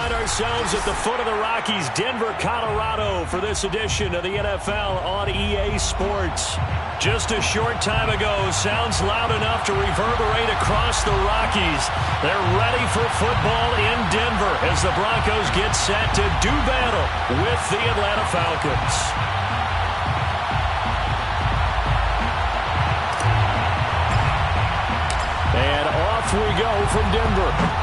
find ourselves at the foot of the Rockies, Denver, Colorado, for this edition of the NFL on EA Sports. Just a short time ago, sounds loud enough to reverberate across the Rockies. They're ready for football in Denver as the Broncos get set to do battle with the Atlanta Falcons. And off we go from Denver.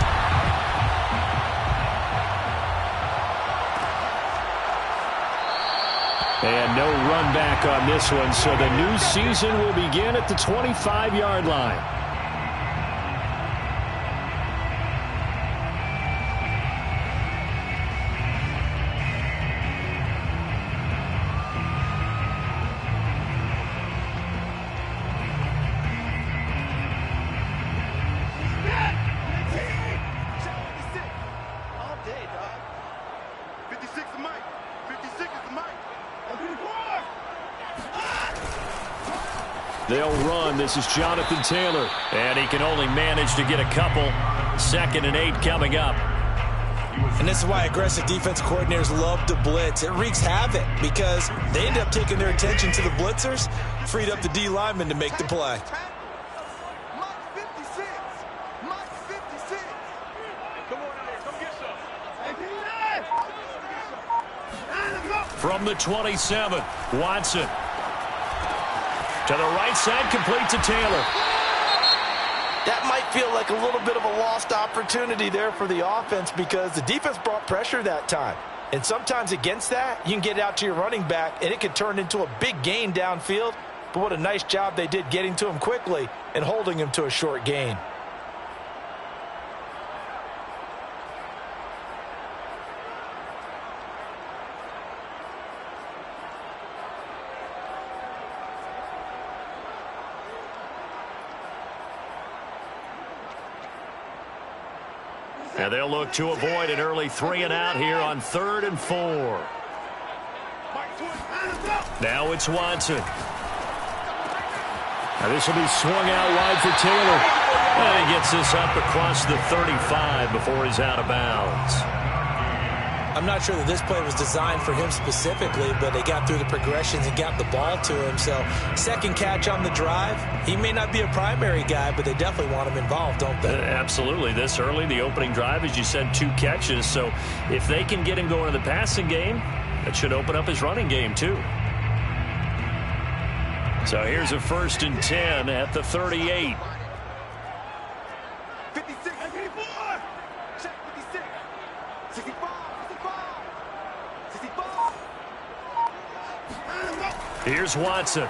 And no run back on this one, so the new season will begin at the 25-yard line. They'll run. This is Jonathan Taylor. And he can only manage to get a couple. 2nd and 8 coming up. And this is why aggressive defense coordinators love to blitz. It wreaks havoc because they end up taking their attention to the blitzers, freed up the D lineman to make the play. From the 27, Watson. To the right side, complete to Taylor. That might feel like a little bit of a lost opportunity there for the offense because the defense brought pressure that time. And sometimes against that, you can get it out to your running back, and it could turn into a big gain downfield. But what a nice job they did getting to him quickly and holding him to a short gain. And they'll look to avoid an early 3-and-out here on 3rd and 4. Now it's Watson. Now this will be swung out wide for Taylor. And he gets this up across the 35 before he's out of bounds. I'm not sure that this play was designed for him specifically, but they got through the progressions and got the ball to him. So, second catch on the drive. He may not be a primary guy, but they definitely want him involved, don't they? Absolutely. This early, the opening drive, as you said, 2 catches. So, if they can get him going in the passing game, that should open up his running game, too. So, here's a 1st and 10 at the 38. Here's Watson.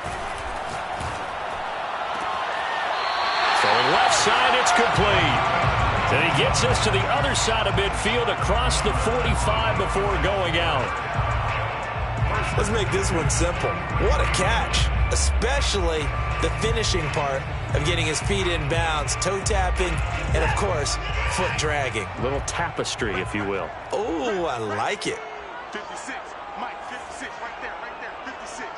So left side, it's complete. And he gets us to the other side of midfield across the 45 before going out. Let's make this one simple. What a catch, especially the finishing part of getting his feet in bounds, toe tapping, and, of course, foot dragging. A little tapestry, if you will. Oh, I like it. 56, Mike, 56, right there, 56.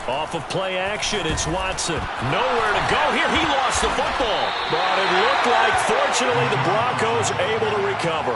Off of play action, it's Watson. Nowhere to go here. He lost the football. But it looked like, fortunately, the Broncos able to recover.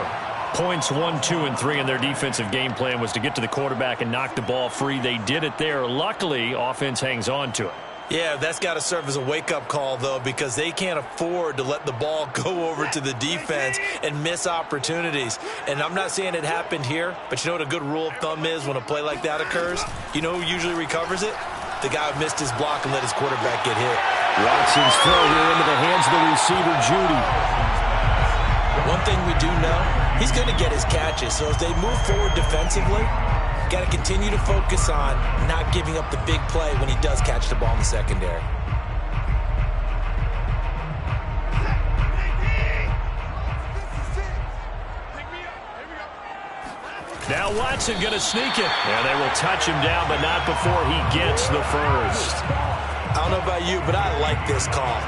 Points 1, 2, and 3 in their defensive game plan was to get to the quarterback and knock the ball free. They did it there. Luckily, offense hangs on to it. Yeah, that's got to serve as a wake-up call, though, because they can't afford to let the ball go over to the defense and miss opportunities. And I'm not saying it happened here, but you know what a good rule of thumb is when a play like that occurs? You know who usually recovers it? The guy who missed his block and let his quarterback get hit. Watson's throw here into the hands of the receiver, Judy. One thing we do know, he's going to get his catches. So as they move forward defensively, got to continue to focus on not giving up the big play when he does catch the ball in the secondary. Now Watson going to sneak it. And they will touch him down, but not before he gets the first. I don't know about you, but I like this call.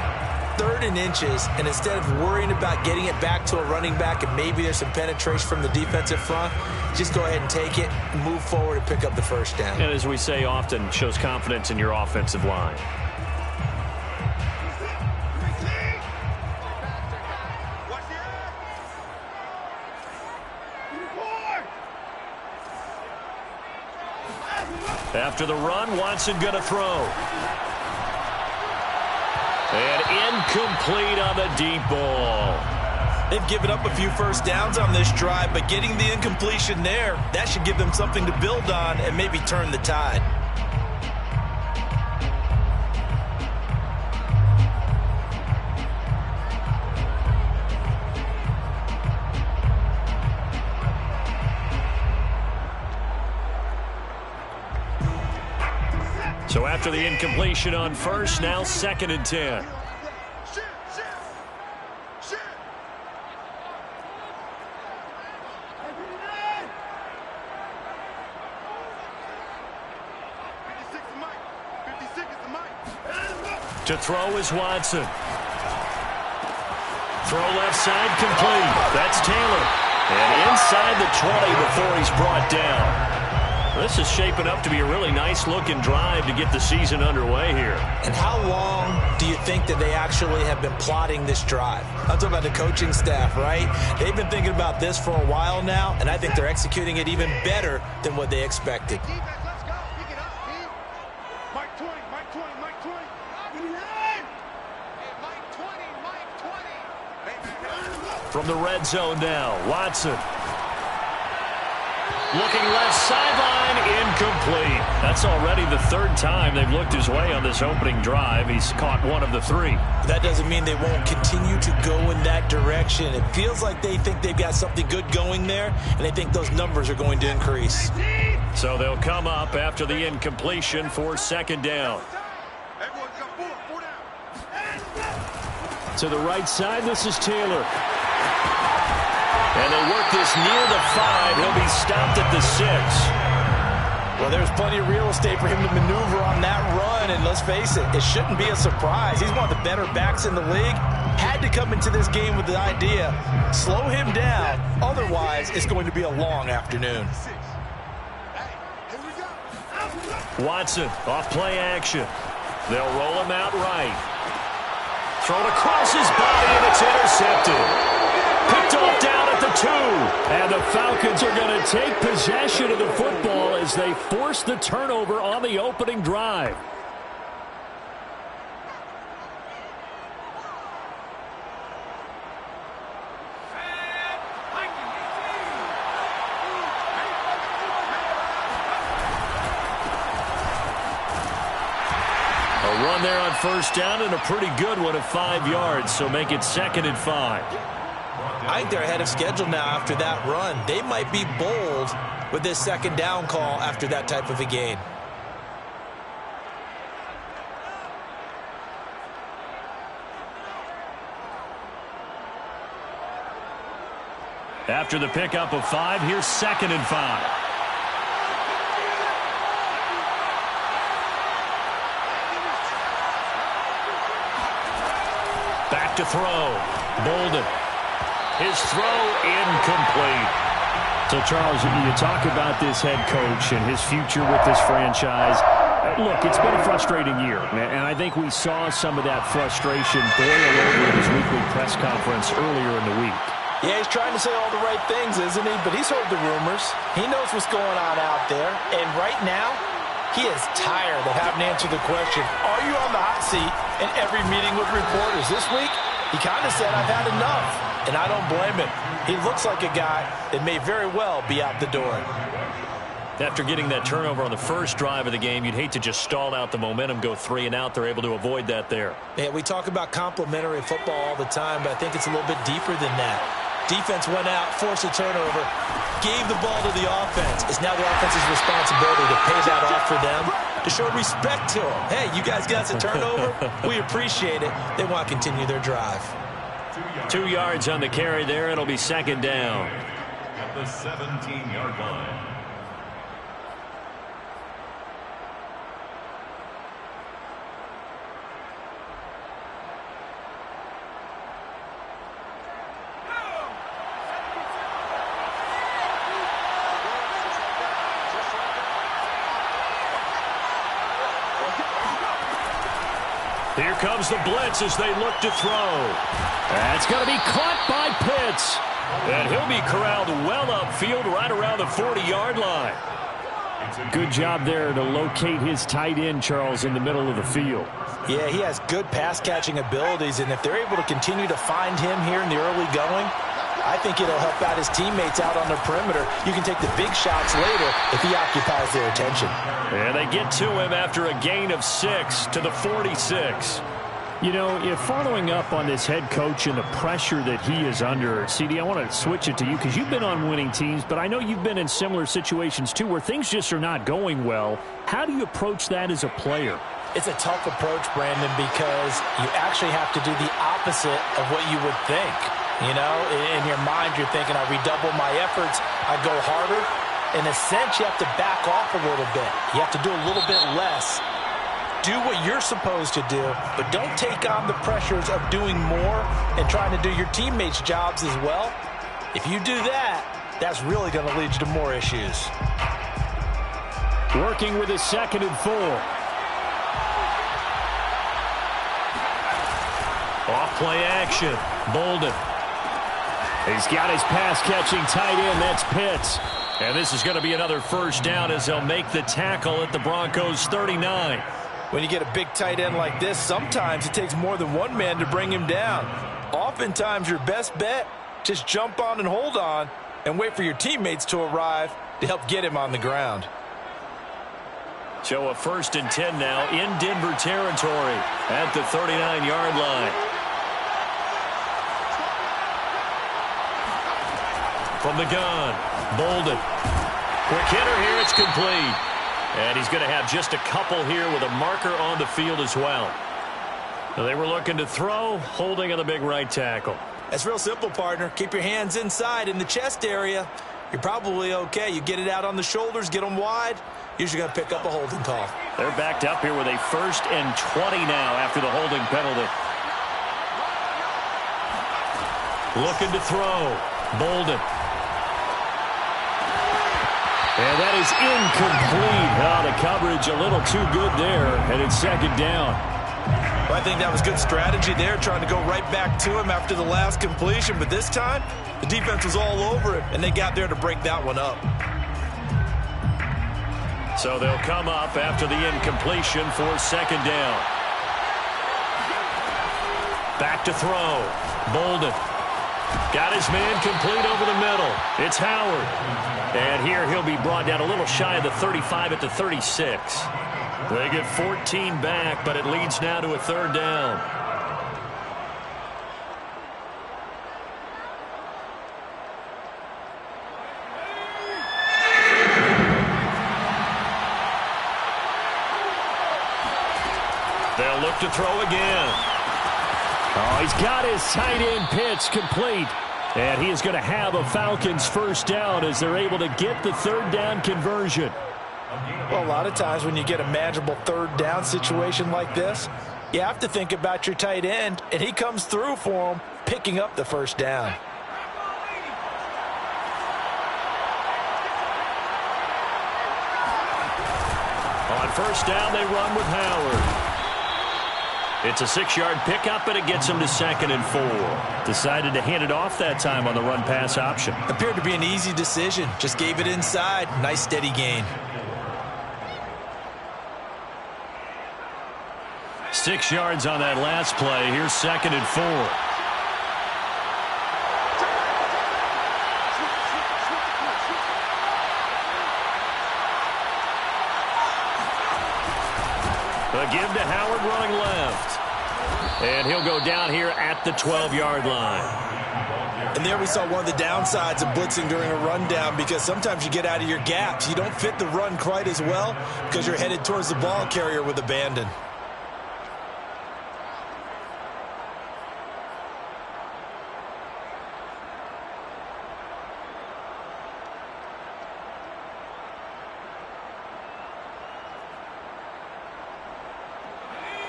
3rd and inches, and instead of worrying about getting it back to a running back and maybe there's some penetration from the defensive front, just go ahead and take it, move forward, and pick up the first down. And as we say often, shows confidence in your offensive line. After the run, Watson going to throw. And incomplete on the deep ball. They've given up a few first downs on this drive, but getting the incompletion there, that should give them something to build on and maybe turn the tide. So after the incompletion on first, now 2nd and 10. To throw is Watson. Throw left side complete. That's Taylor. And inside the 20 before he's brought down. This is shaping up to be a really nice-looking drive to get the season underway here. And how long do you think that they actually have been plotting this drive? I'm talking about the coaching staff, right? They've been thinking about this for a while now, and I think they're executing it even better than what they expected. From the red zone now, Watson. Looking left sideline, incomplete. That's already the 3rd time they've looked his way on this opening drive. He's caught 1 of the 3. That doesn't mean they won't continue to go in that direction. It feels like they think they've got something good going there, and they think those numbers are going to increase. So they'll come up after the incompletion for 2nd down. To the right side, this is Taylor. And they work this near the 5. He'll be stopped at the 6. Well, there's plenty of real estate for him to maneuver on that run, and let's face it, it shouldn't be a surprise. He's one of the better backs in the league. Had to come into this game with the idea, slow him down, otherwise it's going to be a long afternoon. Watson off play action. They'll roll him out right. Thrown across his body, and it's intercepted. Picked off down at the 2. And the Falcons are going to take possession of the football as they force the turnover on the opening drive. A run there on 1st down and a pretty good one of 5 yards, so make it 2nd and 5. I think they're ahead of schedule now after that run. They might be bold with this 2nd down call after that type of a gain. After the pickup of 5, here's 2nd and 5. Back to throw. Bolden. His throw incomplete. So, Charles, you talk about this head coach and his future with this franchise. Look, it's been a frustrating year, and I think we saw some of that frustration boil over in his weekly press conference earlier in the week. Yeah, he's trying to say all the right things, isn't he? But he's heard the rumors. He knows what's going on out there. And right now, he is tired of having to answer the question, are you on the hot seat in every meeting with reporters? This week, he kind of said, I've had enough. And I don't blame him. He looks like a guy that may very well be out the door. After getting that turnover on the first drive of the game, you'd hate to just stall out the momentum, go 3 and out. They're able to avoid that there. Yeah, we talk about complimentary football all the time, but I think it's a little bit deeper than that. Defense went out, forced a turnover, gave the ball to the offense. It's now the offense's responsibility to pay that off for them, to show respect to them. Hey, you guys got us a turnover. We appreciate it. They want to continue their drive. 2 yards on the carry there. It'll be 2nd down. At the 17-yard line. Here comes the blitz as they look to throw. That's going to be caught by Pitts. And he'll be corralled well upfield right around the 40-yard line. Good job there to locate his tight end, Charles, in the middle of the field. Yeah, he has good pass-catching abilities, and if they're able to continue to find him here in the early going, I think it'll help out his teammates out on the perimeter. You can take the big shots later if he occupies their attention. And they get to him after a gain of 6 to the 46. You know, if following up on this head coach and the pressure that he is under, CD, I want to switch it to you because you've been on winning teams, but I know you've been in similar situations too where things just are not going well. How do you approach that as a player? It's a tough approach, Brandon, because you actually have to do the opposite of what you would think. You know, in your mind, you're thinking, I redouble my efforts, I go harder. In a sense, you have to back off a little bit. You have to do a little bit less. Do what you're supposed to do, but don't take on the pressures of doing more and trying to do your teammates' jobs as well. If you do that, that's really going to lead you to more issues. Working with his 2nd and 4. Off-play action. Bolden. He's got his pass-catching tight end. That's Pitts. And this is going to be another first down as they'll make the tackle at the Broncos' 39. When you get a big tight end like this, sometimes it takes more than one man to bring him down. Oftentimes, your best bet, just jump on and hold on and wait for your teammates to arrive to help get him on the ground. So a 1st and 10 now in Denver territory at the 39-yard line. From the gun, Bolden. Quick hitter here, it's complete. And he's going to have just a couple here with a marker on the field as well. They were looking to throw, holding on the big right tackle. That's real simple, partner. Keep your hands inside in the chest area. You're probably okay. You get it out on the shoulders, get them wide. Usually going to pick up a holding call. They're backed up here with a 1st and 20 now after the holding penalty. Looking to throw. Bolden. And that is incomplete. Oh, the coverage a little too good there, and it's 2nd down. Well, I think that was good strategy there, trying to go right back to him after the last completion. But this time, the defense was all over it, and they got there to break that one up. So they'll come up after the incompletion for 2nd down. Back to throw. Bolden. Got his man complete over the middle. It's Howard. And here he'll be brought down a little shy of the 35 at the 36. They get 14 back, but it leads now to a 3rd down. They'll look to throw again. Oh, he's got his tight end Pitts complete. And he is going to have a Falcons 1st down as they're able to get the 3rd down conversion. Well, a lot of times when you get a manageable 3rd down situation like this, you have to think about your tight end, and he comes through for him, picking up the 1st down. On 1st down, they run with Howard. It's a 6-yard pickup, and it gets him to 2nd and 4. Decided to hand it off that time on the run-pass option. Appeared to be an easy decision. Just gave it inside. Nice, steady gain. 6 yards on that last play. Here's 2nd and 4. A give to Howard running left. And he'll go down here at the 12-yard line. And there we saw one of the downsides of blitzing during a rundown, because sometimes you get out of your gaps. You don't fit the run quite as well because you're headed towards the ball carrier with abandon.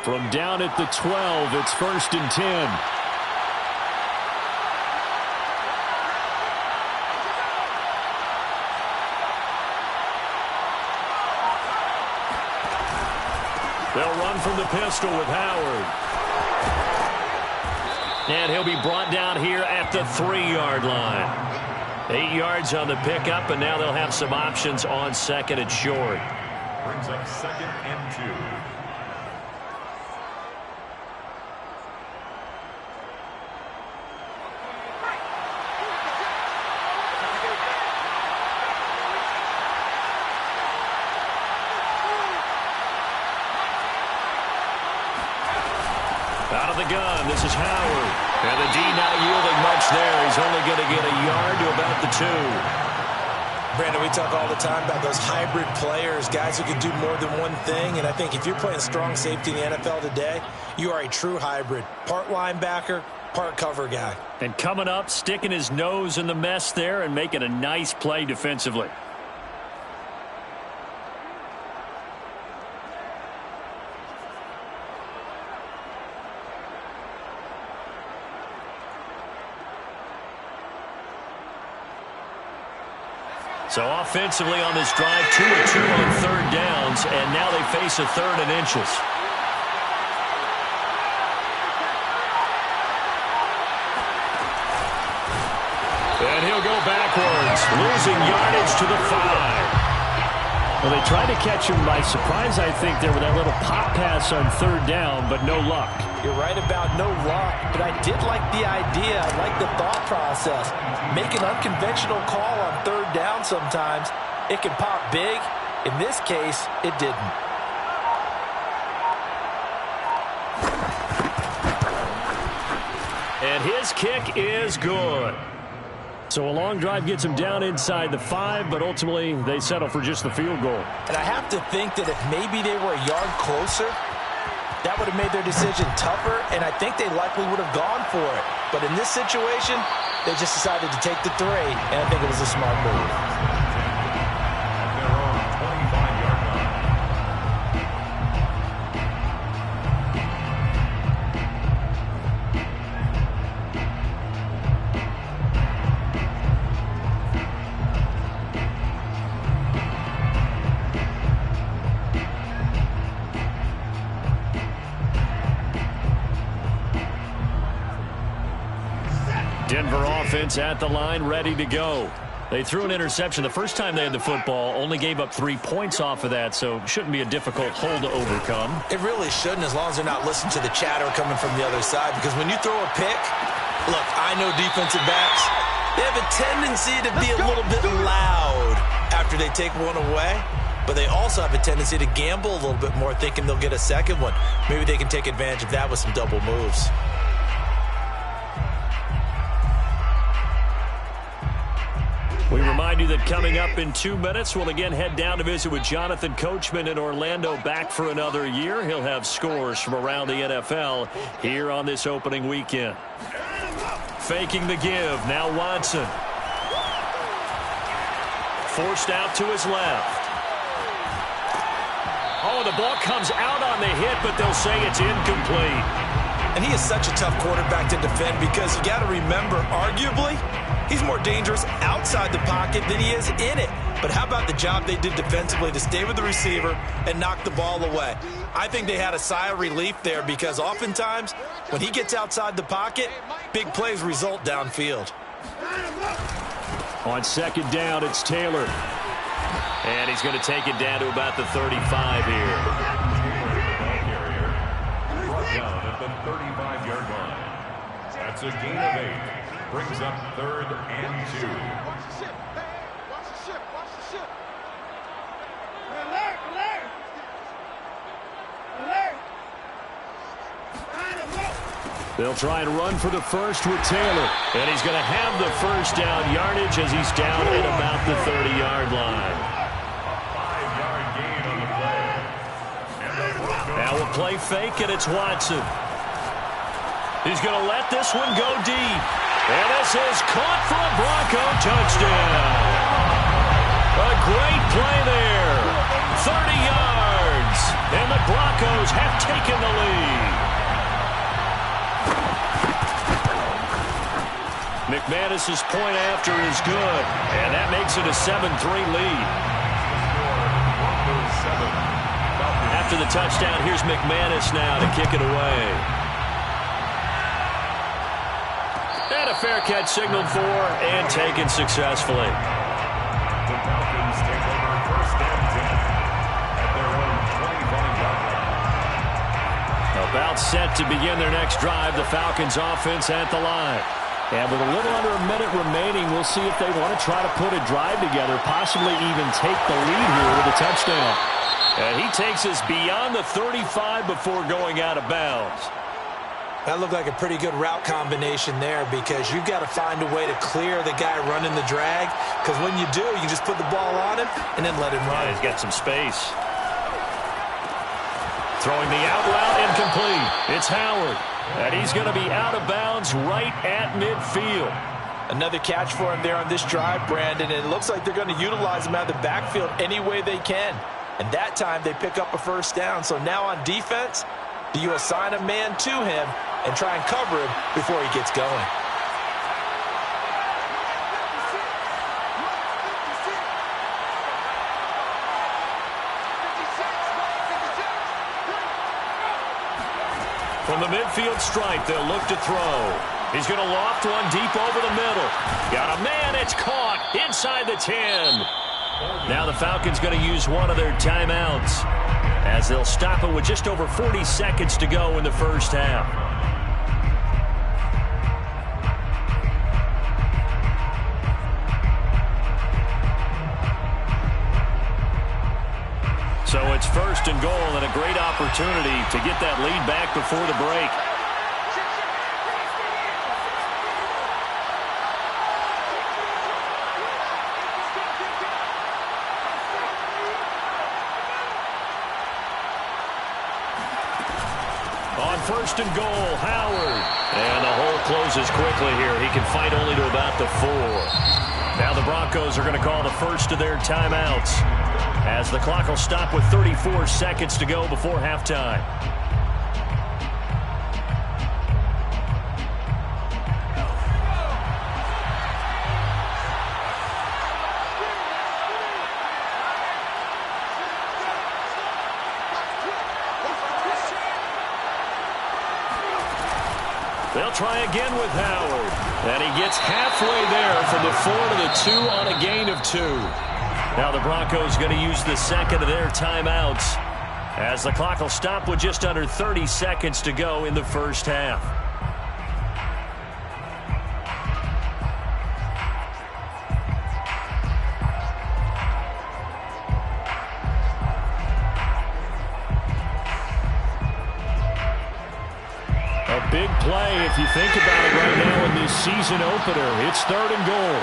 From down at the 12, it's 1st and 10. They'll run from the pistol with Howard. And he'll be brought down here at the 3-yard line. 8 yards on the pickup, and now they'll have some options on second and short. Brings up 2nd and 2. Out of the gun, this is Howard. And the D not yielding much there. He's only going to get a yard to about the 2. Brandon, we talk all the time about those hybrid players, guys who can do more than one thing. And I think if you're playing strong safety in the NFL today, you are a true hybrid. Part linebacker, part cover guy. And coming up, sticking his nose in the mess there and making a nice play defensively. So offensively on this drive, 2 of 2 on third downs, and now they face a 3rd and inches. And he'll go backwards, losing yardage to the 5. Well, they tried to catch him by surprise, I think, there with that little pop pass on third down, but no luck. You're right about no luck, but I did like the idea. I like the thought process. Make an unconventional call on third down sometimes. It can pop big. In this case, it didn't. And his kick is good. So a long drive gets him down inside the 5, but ultimately they settle for just the field goal. And I have to think that if maybe they were a yard closer, that would have made their decision tougher, and I think they likely would have gone for it. But in this situation, they just decided to take the 3, and I think it was a smart move. At their own 25-yard line. Denver offense at the line, ready to go. They threw an interception the first time they had the football, only gave up 3 points off of that, so shouldn't be a difficult hole to overcome. It really shouldn't, as long as they're not listening to the chatter coming from the other side, because when you throw a pick, look, I know defensive backs, they have a tendency to be a little bit loud after they take one away, but they also have a tendency to gamble a little bit more, thinking they'll get a second one. Maybe they can take advantage of that with some double moves. We remind you that coming up in 2 minutes, we'll again head down to visit with Jonathan Coachman in Orlando, back for another year. He'll have scores from around the NFL here on this opening weekend. Faking the give, now Watson. Forced out to his left. Oh, the ball comes out on the hit, but they'll say it's incomplete. And he is such a tough quarterback to defend, because you got to remember, arguably, he's more dangerous outside the pocket than he is in it. But how about the job they did defensively to stay with the receiver and knock the ball away? I think they had a sigh of relief there, because oftentimes when he gets outside the pocket, big plays result downfield. On second down, it's Taylor. And he's going to take it down to about the 35 here. Brought down at the 35-yard line. That's a gain of 8. Brings up 3rd and 2. Watch the ship. Hey, watch the ship. Watch the ship. Alert, alert. Alert. They'll try and run for the first with Taylor. And he's going to have the first down yardage as he's down at about the 30-yard line. A 5-yard gain on the play. And the Broncos. Now we'll play fake, and it's Watson. He's going to let this one go deep. And this is caught for a Bronco touchdown. A great play there. 30 yards. And the Broncos have taken the lead. McManus's point after is good. And that makes it a 7-3 lead. Broncos 7. After the touchdown, here's McManus now to kick it away. And a fair catch signaled for and taken successfully. The Falcons take over first and 10 at their own 25-yard line. About set to begin their next drive, the Falcons offense at the line. And with a little under a minute remaining, we'll see if they want to try to put a drive together, possibly even take the lead here with a touchdown. And he takes us beyond the 35 before going out of bounds. That looked like a pretty good route combination there because you've got to find a way to clear the guy running the drag, because when you do, you just put the ball on him and then let him run. He's got some space. Throwing the out route incomplete. It's Howard. And he's going to be out of bounds right at midfield. Another catch for him there on this drive, Brandon. And it looks like they're going to utilize him out of the backfield any way they can. And that time they pick up a first down. So now on defense, do you assign a man to him and try and cover him before he gets going? From the midfield stripe, they'll look to throw. He's going to loft one deep over the middle. Got a man, it's caught inside the 10. Now the Falcons going to use one of their timeouts as they'll stop it with just over 40 seconds to go in the first half. So it's first and goal and a great opportunity to get that lead back before the break. On first and goal, Howard. And the hole closes quickly here. He can fight only to about the 4. Now the Broncos are going to call the first of their timeouts, as the clock will stop with 34 seconds to go before halftime. They'll try again with Howard. And he gets halfway there from the 4 to the 2 on a gain of 2. Now the Broncos going to use the second of their timeouts, as the clock will stop with just under 30 seconds to go in the first half. A big play if you think about it right now in this season opener. It's third and goal.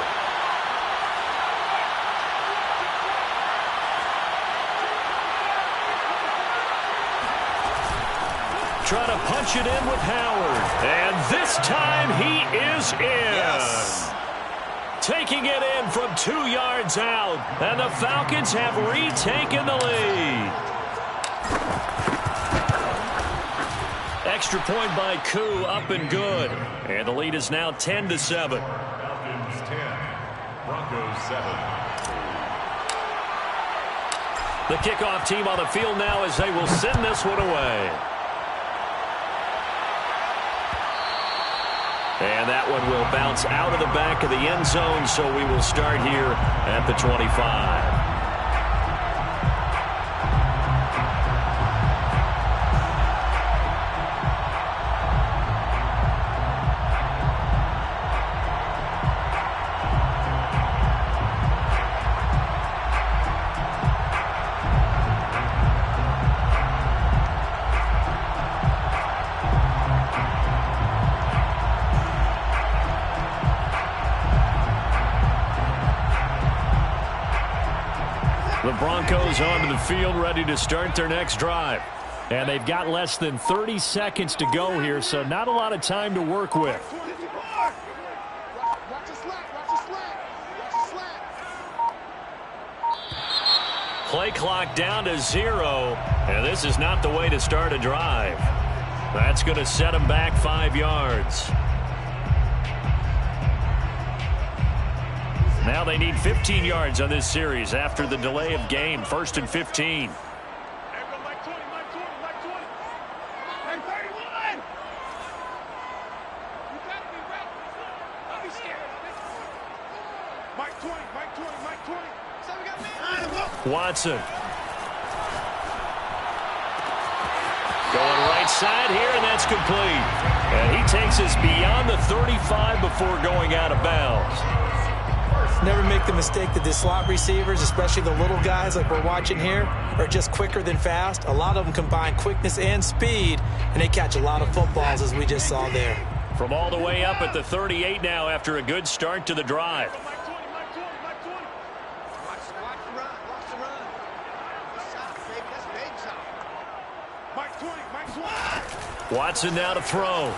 Trying to punch it in with Howard. And this time he is in. Yes. Taking it in from 2 yards out. And the Falcons have retaken the lead. Extra point by Koo, up and good. And the lead is now 10-7. Falcons 10, Broncos 7. The kickoff team on the field now as they will send this one away. And that one will bounce out of the back of the end zone, so we will start here at the 25. The Broncos onto the field ready to start their next drive. And they've got less than 30 seconds to go here, so not a lot of time to work with. Play clock down to 0, and this is not the way to start a drive. That's going to set them back 5 yards. Now they need 15 yards on this series after the delay of game. First and 15. Watson. Going right side here, and that's complete. And he takes us beyond the 35 before going out of bounds. Never make the mistake that the slot receivers, especially the little guys like we're watching here, are just quicker than fast. A lot of them combine quickness and speed, and they catch a lot of footballs, as we just saw there. From all the way up at the 38 now after a good start to the drive. Watson now to throw.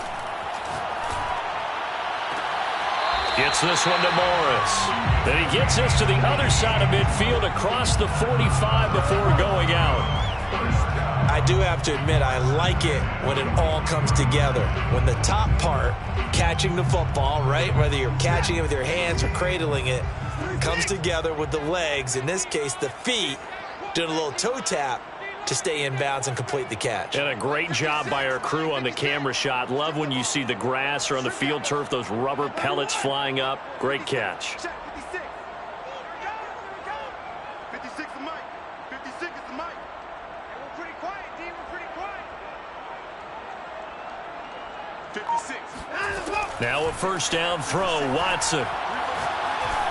Gets this one to Morris. Then he gets this to the other side of midfield across the 45 before going out. I do have to admit, I like it when it all comes together. When the top part, catching the football, right, whether you're catching it with your hands or cradling it, comes together with the legs, in this case the feet, doing a little toe tap to stay in bounds and complete the catch. And a great job by our crew on the camera shot. Love when you see the grass or on the field turf, those rubber pellets flying up. Great catch. 56 is Mike. 56 is the Mike. And we're pretty quiet, D. We're pretty quiet. 56. Now a first down throw. Watson.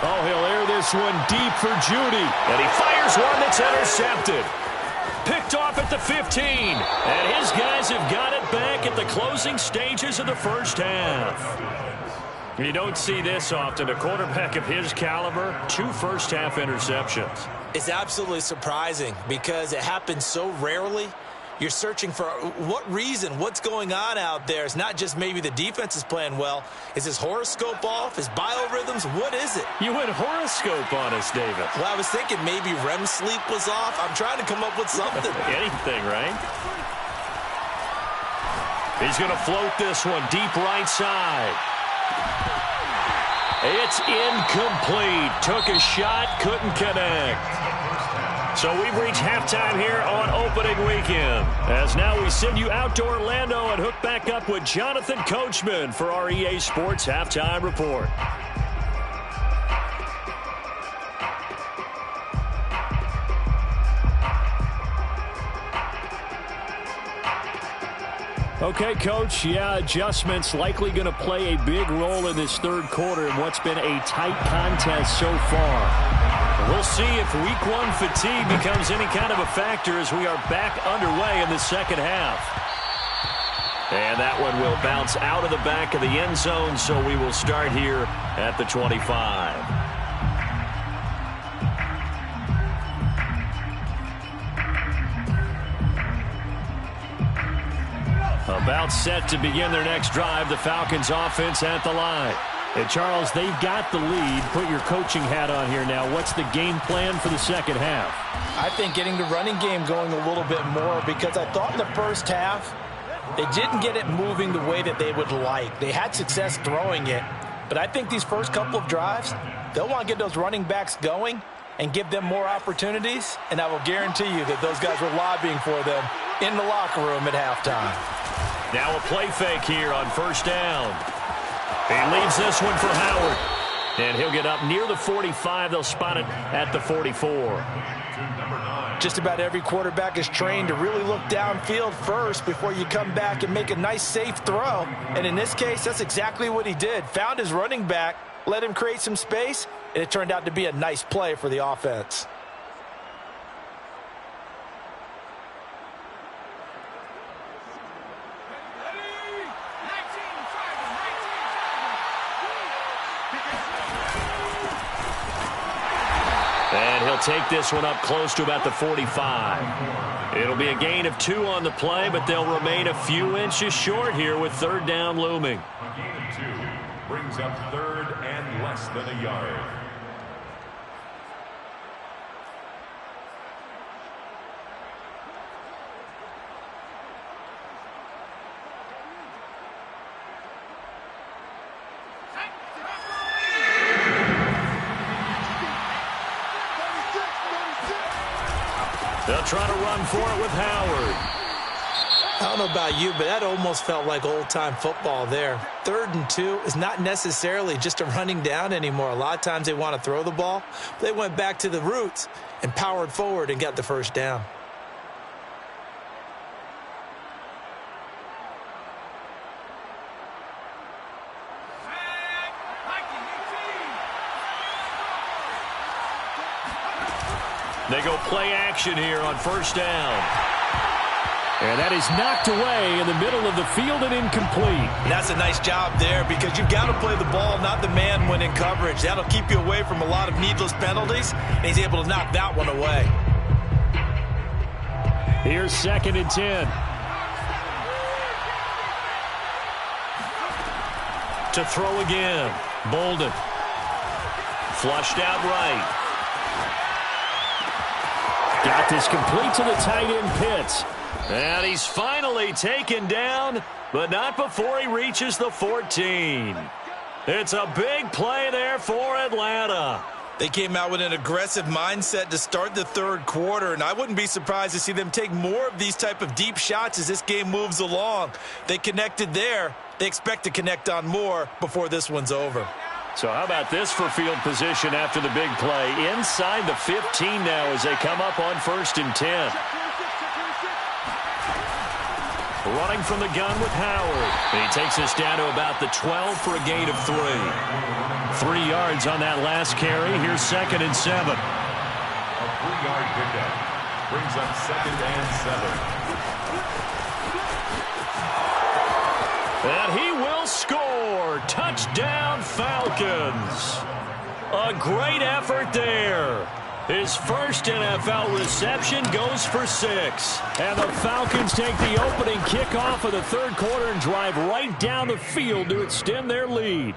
Oh, he'll air this one deep for Judy. And he fires one that's intercepted. Picked off at the 15. And his guys have got it back at the closing stages of the first half. You don't see this often. A quarterback of his caliber, 2 first-half interceptions. It's absolutely surprising because it happens so rarely. You're searching for what reason, what's going on out there. It's not just maybe the defense is playing well. Is his horoscope off? His biorhythms? What is it? You went horoscope on us, David. Well, I was thinking maybe REM sleep was off. I'm trying to come up with something. Anything, right? He's going to float this one deep right side. It's incomplete. Took a shot, couldn't connect. So we've reached halftime here on opening weekend. As now we send you out to Orlando and hook back up with Jonathan Coachman for our EA Sports Halftime Report. Okay, Coach, yeah, adjustments likely going to play a big role in this third quarter in what's been a tight contest so far. We'll see if week 1 fatigue becomes any kind of a factor as we are back underway in the second half. And that one will bounce out of the back of the end zone, so we will start here at the 25. About set to begin their next drive, the Falcons offense at the line. And Charles, they've got the lead. Put your coaching hat on here now. What's the game plan for the second half? I think getting the running game going a little bit more, because I thought in the first half they didn't get it moving the way that they would like. They had success throwing it, but I think these first couple of drives, they'll want to get those running backs going and give them more opportunities, and I will guarantee you that those guys were lobbying for them in the locker room at halftime. Now a play fake here on first down. He leaves this one for Howard. And he'll get up near the 45. They'll spot it at the 44. Just about every quarterback is trained to really look downfield first before you come back and make a nice, safe throw. And in this case, that's exactly what he did. Found his running back, let him create some space, and it turned out to be a nice play for the offense. And he'll take this one up close to about the 45. It'll be a gain of 2 on the play, but they'll remain a few inches short here with third down looming. A gain of 2 brings up third and less than a yard. They'll try to run for it with Howard. I don't know about you, but that almost felt like old-time football there. 3rd and 2 is not necessarily just a running down anymore. A lot of times they want to throw the ball. They went back to the roots and powered forward and got the first down. They go play action here on first down. And that is knocked away in the middle of the field and incomplete. That's a nice job there because you've got to play the ball, not the man when in coverage. That'll keep you away from a lot of needless penalties, and he's able to knock that one away. Here's 2nd and 10. To throw again. Bolden. Flushed out right. Got this complete to the tight end Pitts. And he's finally taken down, but not before he reaches the 14. It's a big play there for Atlanta. They came out with an aggressive mindset to start the 3rd quarter, and I wouldn't be surprised to see them take more of these type of deep shots as this game moves along. They connected there. They expect to connect on more before this one's over. So how about this for field position after the big play? Inside the 15 now as they come up on 1st and 10. Running from the gun with Howard. And he takes us down to about the 12 for a gain of 3. 3 yards on that last carry. Here's 2nd and 7. A 3-yard pickup brings up 2nd and 7. And he will score. Touchdown, Falcons. A great effort there. His first NFL reception goes for 6. And the Falcons take the opening kickoff of the 3rd quarter and drive right down the field to extend their lead.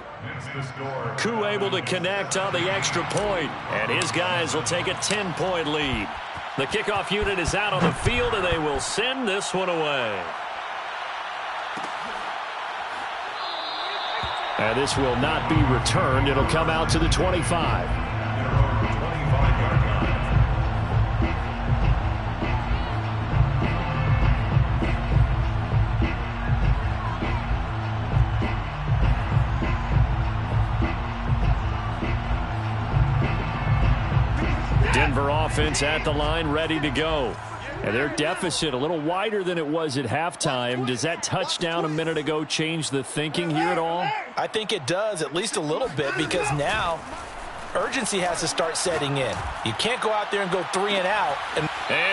Koo able to connect on the extra point, and his guys will take a 10-point lead. The kickoff unit is out on the field, and they will send this one away. And this will not be returned. It'll come out to the 25. Denver offense at the line, ready to go. And their deficit a little wider than it was at halftime. Does that touchdown a minute ago change the thinking here at all? I think it does, at least a little bit, because now urgency has to start setting in. You can't go out there and go 3 and out. And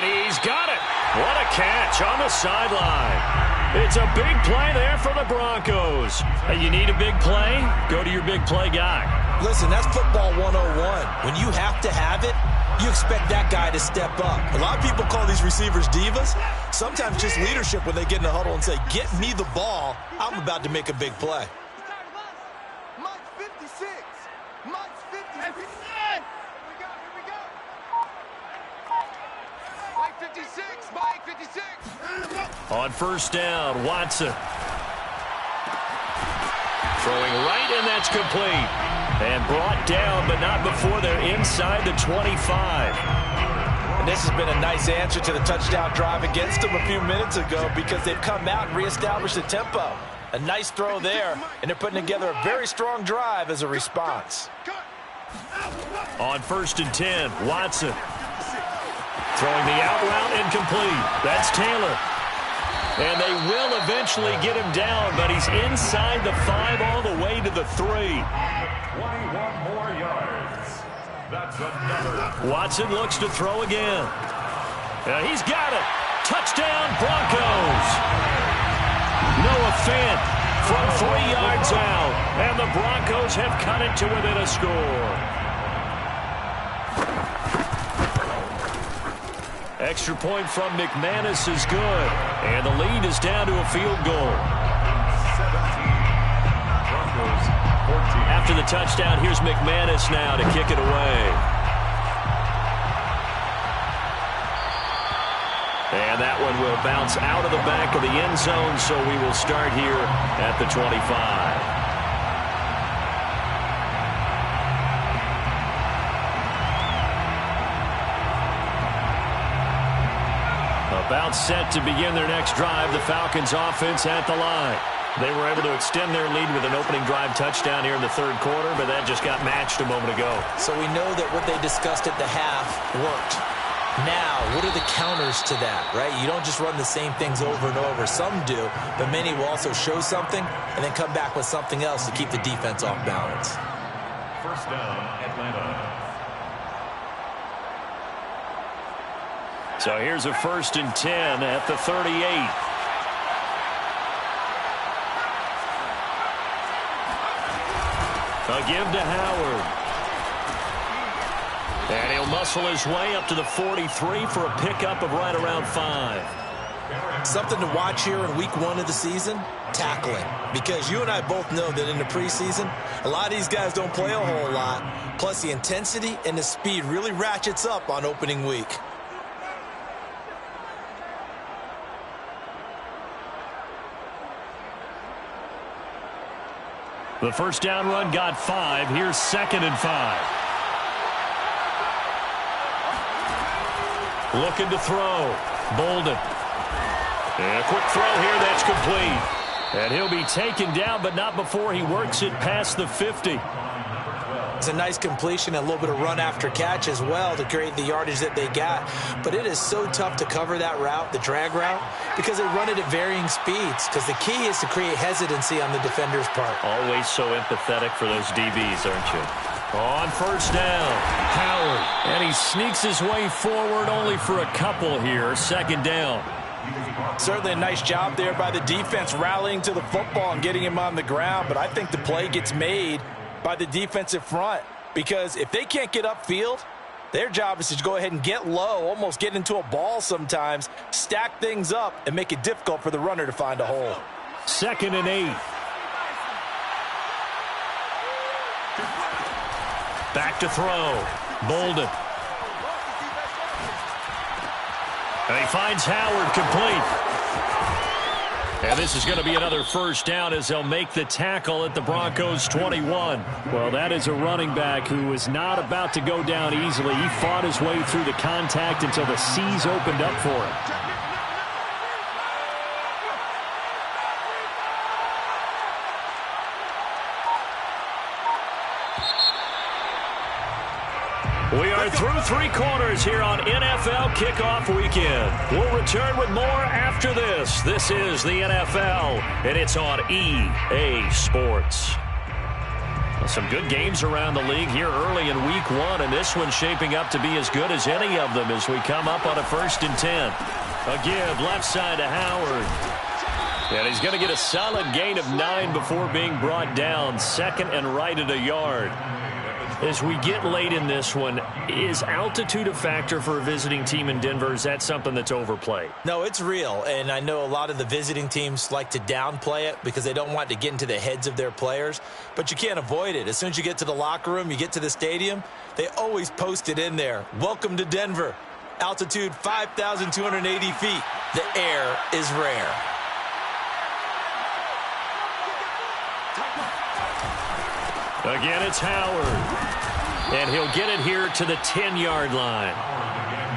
he's got it. What a catch on the sideline. It's a big play there for the Broncos. You need a big play? Go to your big play guy. Listen, that's football 101. When you have to have it, you expect that guy to step up. A lot of people call these receivers divas. Sometimes just leadership when they get in the huddle and say, get me the ball. I'm about to make a big play. Mike 56. Mike 56. Here we go. Mike 56. Mike 56. On first down, Watson. Throwing right, and that's complete. And brought down, but not before they're inside the 25. And this has been a nice answer to the touchdown drive against them a few minutes ago because they've come out and reestablished the tempo. A nice throw there, and they're putting together a very strong drive as a response. On 1st and 10, Watson. Throwing the out route incomplete. That's Taylor. And they will eventually get him down, but he's inside the 5 all the way to the 3. 21 more yards. That's another. Watson looks to throw again. He's got it. Touchdown, Broncos. Noah Fant from 3 yards out, and the Broncos have cut it to within a score. Extra point from McManus is good, and the lead is down to a field goal. 17. Broncos 14. After the touchdown, here's McManus now to kick it away. And that one will bounce out of the back of the end zone, so we will start here at the 25. A About set to begin their next drive, the Falcons offense at the line. They were able to extend their lead with an opening drive touchdown here in the third quarter, but that just got matched a moment ago. So we know that what they discussed at the half worked. Now, what are the counters to that, right? You don't just run the same things over and over. Some do, but many will also show something and then come back with something else to keep the defense off balance. First down, Atlanta. So here's a 1st and 10 at the 38. A give to Howard. And he'll muscle his way up to the 43 for a pickup of right around 5. Something to watch here in week 1 of the season, tackling. Because you and I both know that in the preseason, a lot of these guys don't play a whole lot. Plus the intensity and the speed really ratchets up on opening week. The first down run got 5. Here's 2nd and 5. Looking to throw. Bolden. And a quick throw here that's complete. And he'll be taken down, but not before he works it past the 50. It's a nice completion, a little bit of run after catch as well to create the yardage that they got. But it is so tough to cover that route, the drag route, because they run it at varying speeds. Because the key is to create hesitancy on the defender's part. Always so empathetic for those DBs, aren't you? On first down, Howard. And he sneaks his way forward only for a couple here. 2nd down. Certainly a nice job there by the defense rallying to the football and getting him on the ground. But I think the play gets made by the defensive front, because if they can't get upfield, their job is to go ahead and get low, almost get into a ball sometimes, stack things up, and make it difficult for the runner to find a hole. 2nd and 8. Back to throw. Bolden. And he finds Howard complete. And this is going to be another first down as they'll make the tackle at the Broncos 21. Well, that is a running back who is not about to go down easily. He fought his way through the contact until the seas opened up for him. We are through 3 quarters here on NFL Kickoff Weekend. We'll return with more after this. This is the NFL, and it's on EA Sports. Some good games around the league here early in Week 1, and this one's shaping up to be as good as any of them as we come up on a 1st and 10. A give left side to Howard. And he's going to get a solid gain of 9 before being brought down. 2nd and right at a yard. As we get late in this one, is altitude a factor for a visiting team in Denver? Is that something that's overplayed? No, it's real, and I know a lot of the visiting teams like to downplay it because they don't want to get into the heads of their players, but you can't avoid it. As soon as you get to the locker room, you get to the stadium, they always post it in there. Welcome to Denver. Altitude 5,280 feet. The air is rare. Again, it's Howard. And he'll get it here to the 10-yard line.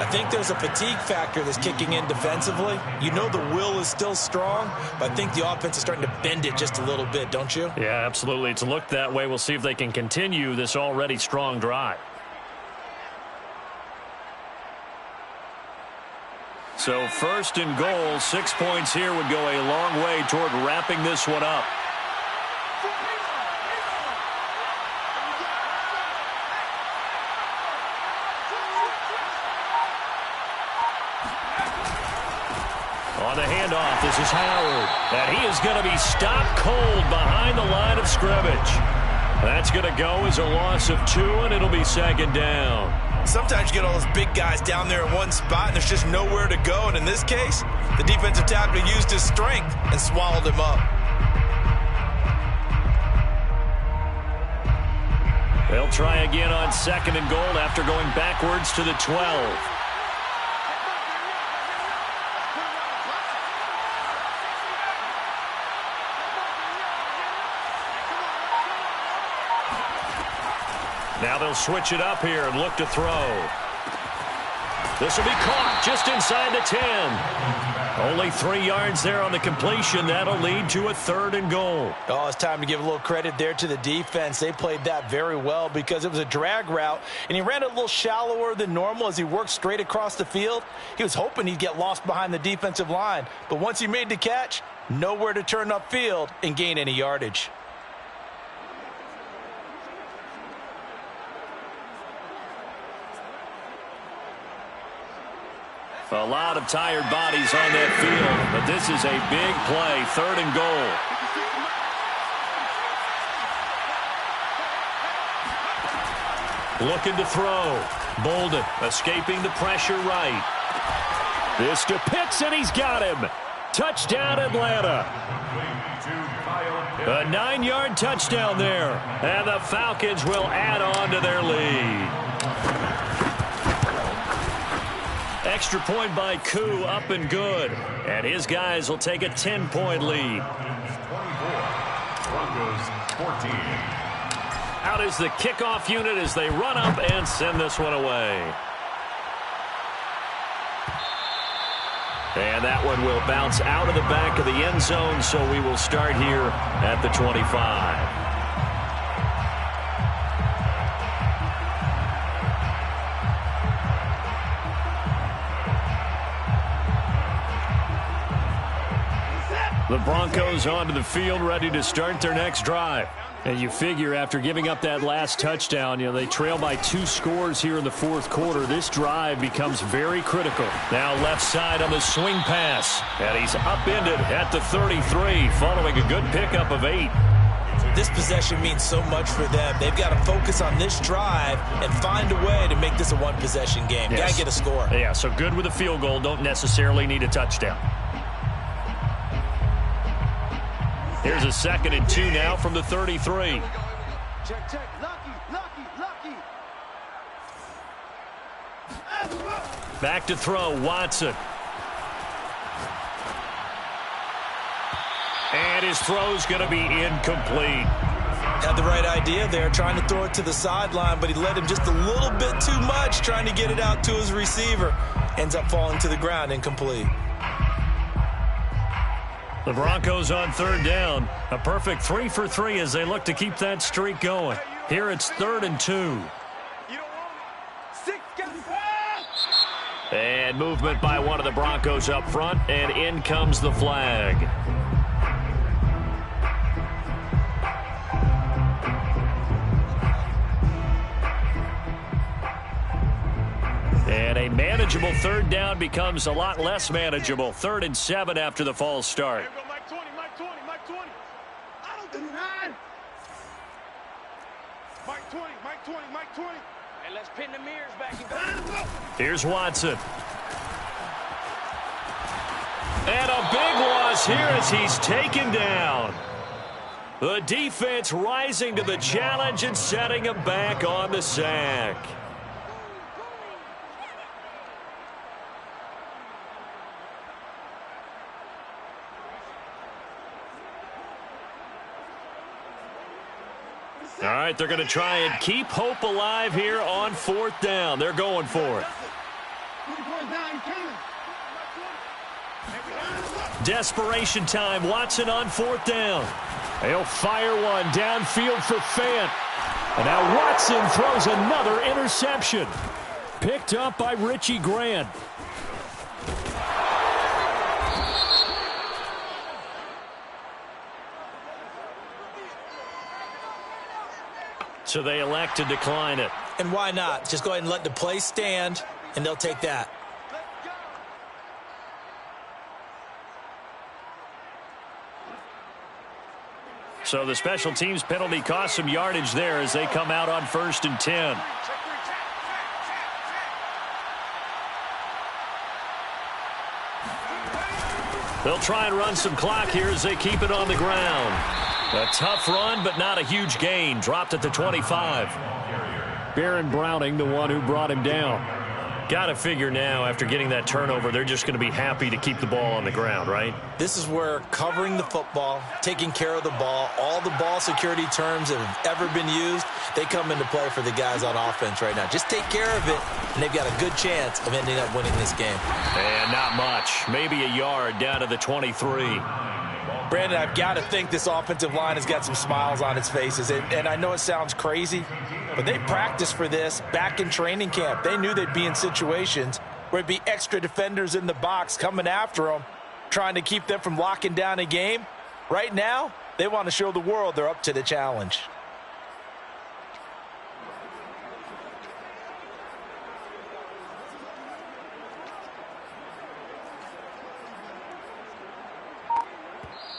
I think there's a fatigue factor that's kicking in defensively. You know the will is still strong, but I think the offense is starting to bend it just a little bit, don't you? Yeah, absolutely. It's looked that way. We'll see if they can continue this already strong drive. So 1st and goal, 6 points here would go a long way toward wrapping this one up. On the handoff, this is Howard. And he is going to be stopped cold behind the line of scrimmage. That's going to go as a loss of 2, and it'll be 2nd down. Sometimes you get all those big guys down there in one spot, and there's just nowhere to go. And in this case, the defensive tackle used his strength and swallowed him up. They'll try again on 2nd and goal after going backwards to the 12. Now they'll switch it up here and look to throw. This will be caught just inside the 10. Only 3 yards there on the completion. That'll lead to a 3rd and goal. Oh, it's time to give a little credit there to the defense. They played that very well because it was a drag route, and he ran it a little shallower than normal as he worked straight across the field. He was hoping he'd get lost behind the defensive line, but once he made the catch, nowhere to turn upfield and gain any yardage. A lot of tired bodies on that field, but this is a big play, 3rd and goal. Looking to throw. Bolden escaping the pressure right. This to Pitts, and he's got him. Touchdown, Atlanta. A 9-yard touchdown there, and the Falcons will add on to their lead. Extra point by Koo, up and good. And his guys will take a 10-point lead. 24. Broncos 14. Out is the kickoff unit as they run up and send this one away. And that one will bounce out of the back of the end zone, so we will start here at the 25. The Broncos onto the field, ready to start their next drive. And you figure after giving up that last touchdown, they trail by 2 scores here in the 4th quarter. This drive becomes very critical. Now left side on the swing pass. And he's upended at the 33 following a good pickup of 8. This possession means so much for them. They've got to focus on this drive and find a way to make this a one-possession game. Yes. Got to get a score. Yeah, so good with a field goal. Don't necessarily need a touchdown. Here's a 2nd and 2 now from the 33. Check, check. Lucky. Back to throw, Watson. And his throw's going to be incomplete. Had the right idea there, trying to throw it to the sideline, but he led him just a little bit too much, trying to get it out to his receiver. Ends up falling to the ground, incomplete. The Broncos on 3rd down. A perfect 3 for 3 as they look to keep that streak going. Here it's 3rd and 2. You don't want it. 6 guys. And movement by one of the Broncos up front, and in comes the flag. And a manageable 3rd down becomes a lot less manageable. 3rd and 7 after the false start. Here we go, Mike 20. I don't do that. Mike 20. And let's pin the mirrors back and go. Here's Watson. And a big loss here as he's taken down. The defense rising to the challenge and setting him back on the sack. All right, they're going to try and keep hope alive here on 4th down. They're going for it. Desperation time. Watson on 4th down. He'll fire one downfield for Fant. And now Watson throws another interception. Picked up by Richie Grant. So they elect to decline it. And why not? Just go ahead and let the play stand, and they'll take that. So the special teams penalty cost some yardage there as they come out on 1st and 10. They'll try and run some clock here as they keep it on the ground. A tough run, but not a huge gain. Dropped at the 25. Baron Browning, the one who brought him down. Got to figure now, after getting that turnover, they're just going to be happy to keep the ball on the ground, right? This is where covering the football, taking care of the ball, all the ball security terms that have ever been used, they come into play for the guys on offense right now. Just take care of it, and they've got a good chance of ending up winning this game. And not much. Maybe a yard down to the 23. Brandon, I've got to think this offensive line has got some smiles on its faces. And I know it sounds crazy, but they practiced for this back in training camp. They knew they'd be in situations where it'd be extra defenders in the box coming after them, trying to keep them from locking down a game. Right now, they want to show the world they're up to the challenge.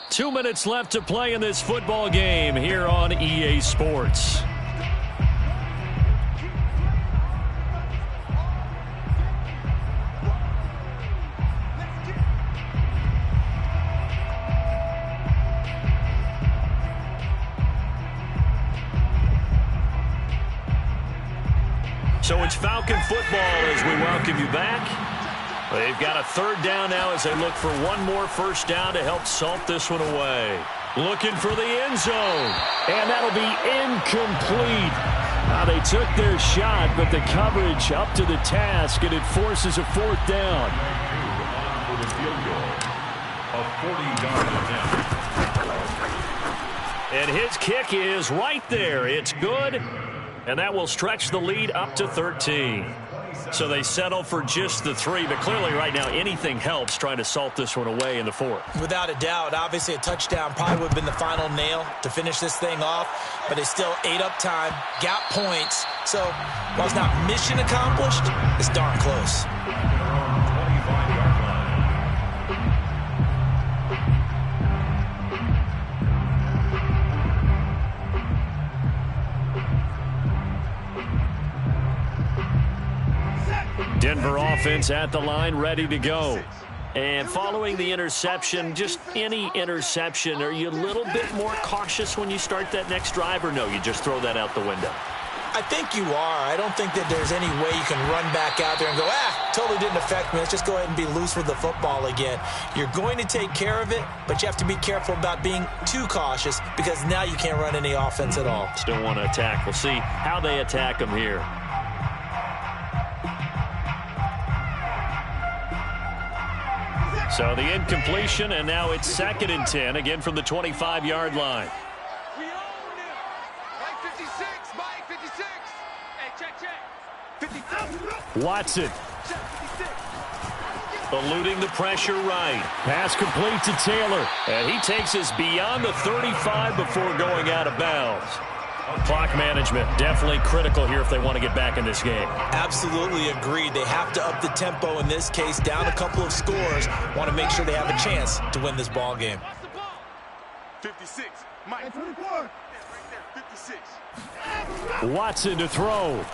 Two minutes left to play in this football game here on EA Sports. So it's Falcon football as we welcome you back. They've got a third down now as they look for one more first down to help salt this one away. Looking for the end zone. And that'll be incomplete. Now they took their shot, but the coverage up to the task, and it forces a fourth down. For the field goal, a 40-yard attempt. And his kick is right there. It's good. And that will stretch the lead up to 13. So they settle for just the 3, but clearly right now anything helps trying to salt this one away in the 4th. Without a doubt, obviously a touchdown probably would have been the final nail to finish this thing off, but they still ate up time, got points. So while it's not mission accomplished, it's darn close. Denver offense at the line, ready to go. And following the interception, just any interception, are you a little bit more cautious when you start that next drive, or no, you just throw that out the window? I think you are. I don't think that there's any way you can run back out there and go, totally didn't affect me. Let's just go ahead and be loose with the football again. You're going to take care of it, but you have to be careful about being too cautious because now you can't run any offense at all. Still want to attack. We'll see how they attack them here. So the incompletion, and now it's 2nd and 10, again from the 25-yard line. We own him. Mike 56, Mike 56. Hey, check. 56. Watson. Check 56. Eluding the pressure right. Pass complete to Taylor. And he takes us beyond the 35 before going out of bounds. Clock management, definitely critical here if they want to get back in this game. Absolutely agreed. They have to up the tempo in this case, down a couple of scores. Want to make sure they have a chance to win this ball game. 56, Mike. 24. Right there, 56. Watson to throw.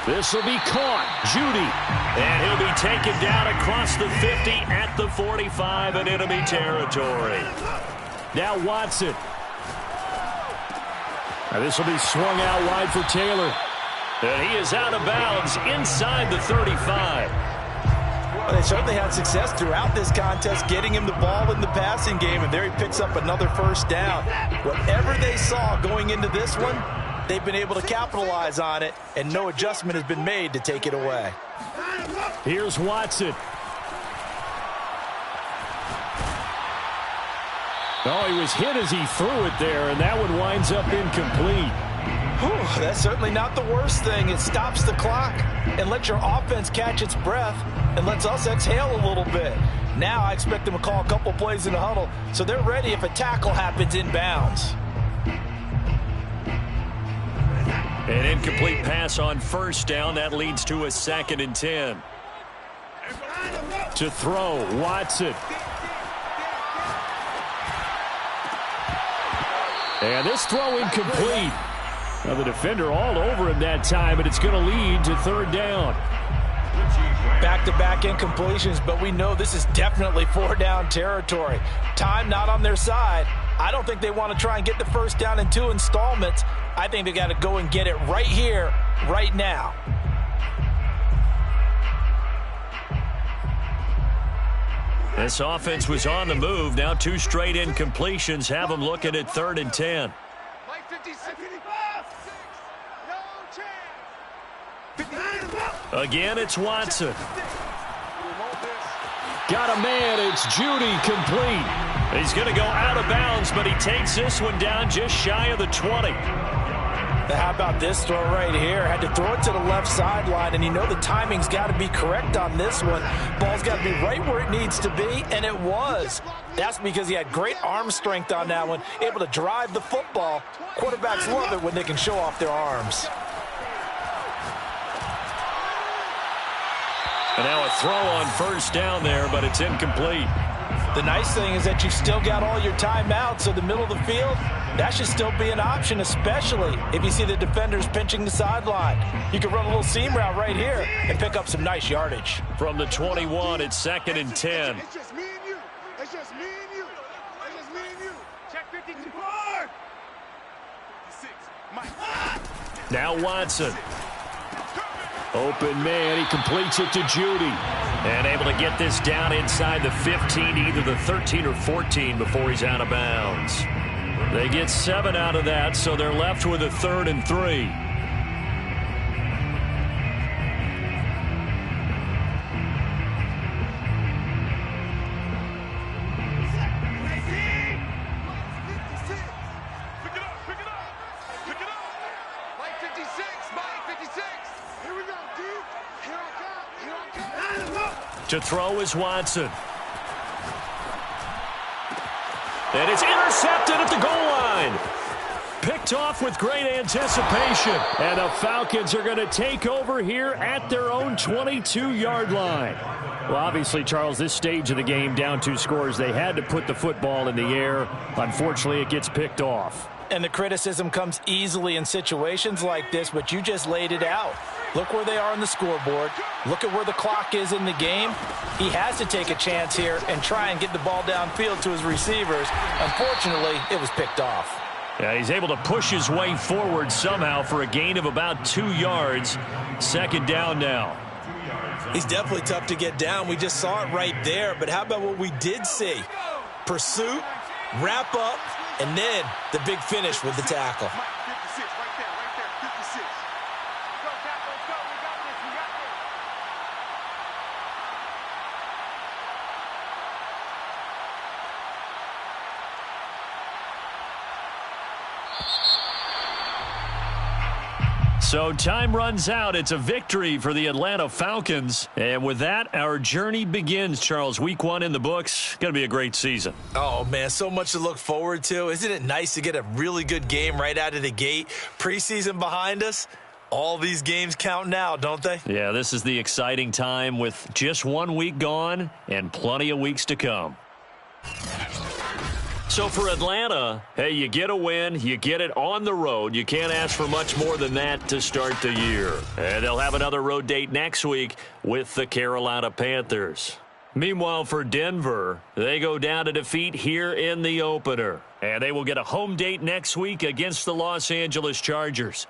This will be caught. Judy. And he'll be taken down across the 50 at the 45 in enemy territory. Now Watson. Now this will be swung out wide for Taylor. And he is out of bounds inside the 35. Well, they certainly had success throughout this contest getting him the ball in the passing game, and there he picks up another first down. Whatever they saw going into this one, they've been able to capitalize on it, and no adjustment has been made to take it away. Here's Watson. Oh, he was hit as he threw it there, and that one winds up incomplete. Whew, that's certainly not the worst thing. It stops the clock and lets your offense catch its breath and lets us exhale a little bit. Now I expect them to call a couple plays in the huddle so they're ready if a tackle happens inbounds. An incomplete pass on first down. That leads to a 2nd and 10. To throw, Watson. And this throw incomplete. Now the defender all over him that time, but it's going to lead to 3rd down. Back-to-back incompletions, but we know this is definitely 4-down territory. Time not on their side. I don't think they want to try and get the first down in 2 installments. I think they got to go and get it right here, right now. This offense was on the move. Now 2 straight incompletions have them looking at 3rd and 10. Like 56. 55. No chance. Again, it's Watson. Got a man. It's Judy complete. He's going to go out of bounds, but he takes this one down just shy of the 20. How about this throw right here? Had to throw it to the left sideline, and you know the timing's got to be correct on this one. Ball's got to be right where it needs to be, and it was. That's because he had great arm strength on that one, able to drive the football. Quarterbacks love it when they can show off their arms. And now a throw on first down there, but it's incomplete. The nice thing is that you've still got all your timeouts, so the middle of the field, that should still be an option, especially if you see the defenders pinching the sideline. You can run a little seam route right here and pick up some nice yardage. From the 21, it's 2nd and 10. It's just me and you. It's just me and you. It's just me and you. Check 52. 56. Mike. Now Watson. Open man, he completes it to Judy. And able to get this down inside the 15, either the 13 or 14 before he's out of bounds. They get 7 out of that, so they're left with a 3rd and 3. To throw is Watson. And it's intercepted at the goal line. Picked off with great anticipation. And the Falcons are going to take over here at their own 22-yard line. Well, obviously, Charles, this stage of the game, down 2 scores, they had to put the football in the air. Unfortunately, it gets picked off. And the criticism comes easily in situations like this, but you just laid it out. Look where they are on the scoreboard. Look at where the clock is in the game. He has to take a chance here and try and get the ball downfield to his receivers. Unfortunately, it was picked off. Yeah, he's able to push his way forward somehow for a gain of about 2 yards. 2nd down now. He's definitely tough to get down. We just saw it right there. But how about what we did see? Pursuit, wrap up, and then the big finish with the tackle. 56, right there, 56. Go, tackle, let's go. We got this, we got this. So time runs out. It's a victory for the Atlanta Falcons. And with that, our journey begins, Charles. Week 1 in the books. Going to be a great season. Oh, man, so much to look forward to. Isn't it nice to get a really good game right out of the gate? Preseason behind us. All these games count now, don't they? Yeah, this is the exciting time with just 1 week gone and plenty of weeks to come. So for Atlanta, hey, you get a win, you get it on the road. You can't ask for much more than that to start the year. And they'll have another road date next week with the Carolina Panthers. Meanwhile, for Denver, they go down to defeat here in the opener. And they will get a home date next week against the Los Angeles Chargers.